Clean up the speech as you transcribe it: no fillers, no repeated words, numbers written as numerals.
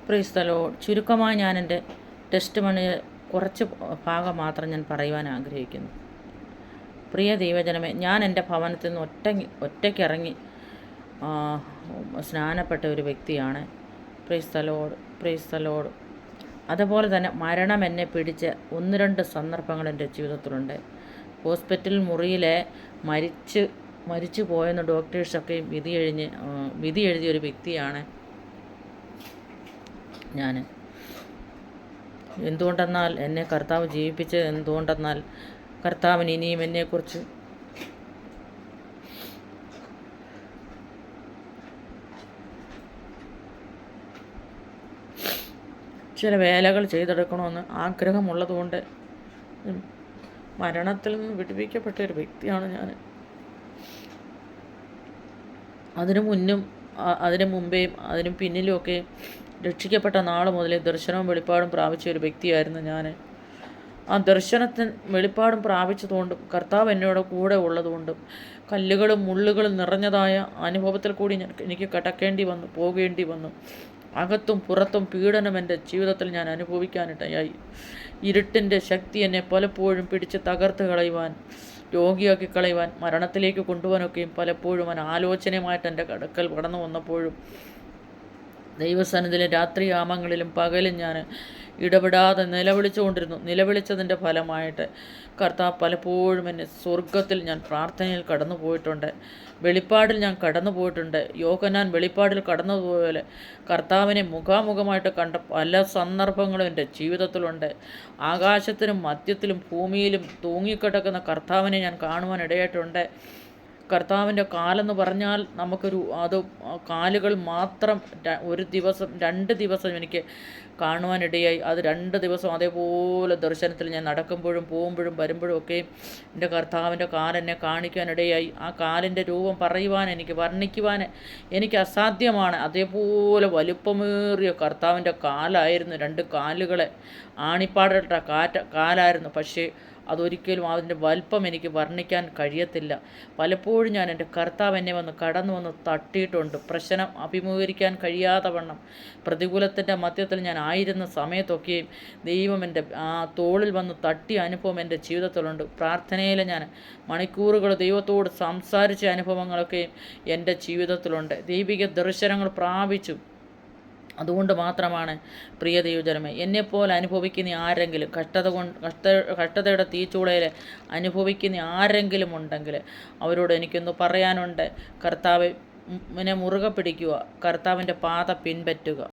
Praise the Lord. ചുരുക്കമായി ഞാൻ എൻ്റെ ടെസ്റ്റ് മണിയിൽ കുറച്ച് ഭാഗം മാത്രം ഞാൻ പറയുവാൻ ആഗ്രഹിക്കുന്നു. പ്രിയ ദൈവജനമേ, ഞാൻ എൻ്റെ ഭവനത്തിൽ നിന്ന് ഒറ്റയ്ക്കിറങ്ങി സ്നാനപ്പെട്ട ഒരു വ്യക്തിയാണ്. Praise the Lord, praise the Lord. അതുപോലെ തന്നെ മരണം എന്നെ പിടിച്ച 1-2 സന്ദർഭങ്ങൾ എൻ്റെ ജീവിതത്തിലുണ്ട്. ഹോസ്പിറ്റൽ മുറിയിലെ മരിച്ചു പോയെന്ന് ഡോക്ടേഴ്സൊക്കെ വിധി എഴുതിയൊരു വ്യക്തിയാണ് ഞാൻ. എന്തുകൊണ്ടെന്നാൽ എന്നെ കർത്താവ് ജീവിപ്പിച്ചത് എന്തുകൊണ്ടെന്നാൽ കർത്താവിന് ഇനിയും എന്നെക്കുറിച്ച് ചില വേലകൾ ചെയ്തെടുക്കണമെന്ന് ആഗ്രഹമുള്ളതുകൊണ്ട് മരണത്തിൽ നിന്ന് വിടുവിക്കപ്പെട്ട ഒരു വ്യക്തിയാണ് ഞാൻ. അതിനു മുമ്പേയും അതിനു പിന്നിലുമൊക്കെ രക്ഷിക്കപ്പെട്ട നാൾ മുതലേ ദർശനവും വെളിപ്പാടും പ്രാപിച്ച ഒരു വ്യക്തിയായിരുന്നു ഞാൻ. ആ ദർശനത്തിന് വെളിപ്പാടും പ്രാപിച്ചതുകൊണ്ടും കർത്താവ് എന്നോട് കൂടെ ഉള്ളതുകൊണ്ടും കല്ലുകളും മുള്ളുകളും നിറഞ്ഞതായ അനുഭവത്തിൽ കൂടി എനിക്ക് പോകേണ്ടി വന്നു. അകത്തും പുറത്തും പീഡനം എൻ്റെ ജീവിതത്തിൽ ഞാൻ അനുഭവിക്കാനിടയായി. ഇരുട്ടിൻ്റെ ശക്തി എന്നെ പലപ്പോഴും പിടിച്ച് തകർത്ത് കളയുവാൻ, രോഗിയാക്കി കളയുവാൻ, മരണത്തിലേക്ക് കൊണ്ടുപോകാനൊക്കെയും പലപ്പോഴും ആലോചനയുമായിട്ട് എൻ്റെ അടുക്കൽ കടന്നു വന്നപ്പോഴും ദൈവസന്നിധിയിലും രാത്രിയാമങ്ങളിലും പകലും ഞാൻ ഇടപെടാതെ നിലവിളിച്ചതിൻ്റെ ഫലമായിട്ട് കർത്താവ് പലപ്പോഴും എന്നെ സ്വർഗത്തിൽ ഞാൻ പ്രാർത്ഥനയിൽ കടന്നു പോയിട്ടുണ്ട്. വെളിപ്പാടിൽ ഞാൻ കടന്നു പോയിട്ടുണ്ട്. യോഹന്നാൻ വെളിപ്പാടിൽ കടന്നതുപോലെ കർത്താവിനെ മുഖാമുഖമായിട്ട് കണ്ട പല സന്ദർഭങ്ങളും എൻ്റെ ജീവിതത്തിലുണ്ട്. ആകാശത്തിനും മധ്യത്തിലും ഭൂമിയിലും തൂങ്ങിക്കിടക്കുന്ന കർത്താവിനെ ഞാൻ കാണുവാൻ ഇടയായിട്ടുണ്ട്. കർത്താവിൻ്റെ കാലെന്ന് പറഞ്ഞാൽ അത് കാലുകൾ മാത്രം 2 ദിവസം എനിക്ക് കാണുവാനിടയായി. അത് 2 ദിവസം അതേപോലെ ദർശനത്തിൽ ഞാൻ നടക്കുമ്പോഴും പോകുമ്പോഴും വരുമ്പോഴും ഒക്കെ എൻ്റെ കർത്താവിൻ്റെ കാലെന്നെ കാണിക്കാനിടയായി. ആ കാലിൻ്റെ രൂപം വർണ്ണിക്കുവാൻ എനിക്ക് അസാധ്യമാണ്. അതേപോലെ വലുപ്പമേറിയ കർത്താവിൻ്റെ കാലായിരുന്നു. 2 കാലുകളെ ആണിപ്പാടിട്ട കാലായിരുന്നു. പക്ഷേ അതൊരിക്കലും അതിൻ്റെ വലിപ്പം എനിക്ക് വർണ്ണിക്കാൻ കഴിയത്തില്ല. പലപ്പോഴും ഞാൻ എൻ്റെ കർത്താവ് എന്നെ കടന്നു വന്ന് തട്ടിയിട്ടുണ്ട്. പ്രശ്നം അഭിമുഖീകരിക്കാൻ കഴിയാതെ വണ്ണം പ്രതികൂലത്തിൻ്റെ മധ്യത്തിൽ ഞാൻ ആയിരുന്ന സമയത്തൊക്കെയും ദൈവം എൻ്റെ തോളിൽ വന്ന് തട്ടിയ അനുഭവം എൻ്റെ ജീവിതത്തിലുണ്ട്. പ്രാർത്ഥനയിൽ ഞാൻ മണിക്കൂറുകൾ ദൈവത്തോട് സംസാരിച്ച അനുഭവങ്ങളൊക്കെയും എൻ്റെ ജീവിതത്തിലുണ്ട്. ദൈവിക ദർശനങ്ങൾ പ്രാപിച്ചു. അതുകൊണ്ട് മാത്രമാണ് പ്രിയ ദൈവജനമേ, എന്നെപ്പോലെ അനുഭവിക്കുന്ന ആരെങ്കിലും കഷ്ടതയുടെ തീച്ചൂളയിൽ അനുഭവിക്കുന്ന ആരെങ്കിലും ഉണ്ടെങ്കിൽ അവരോട് എനിക്കൊന്ന് പറയാനുണ്ട്. കർത്താവിനെ മുറുകെ പിടിക്കുക, കർത്താവിൻ്റെ പാത പിൻപറ്റുക.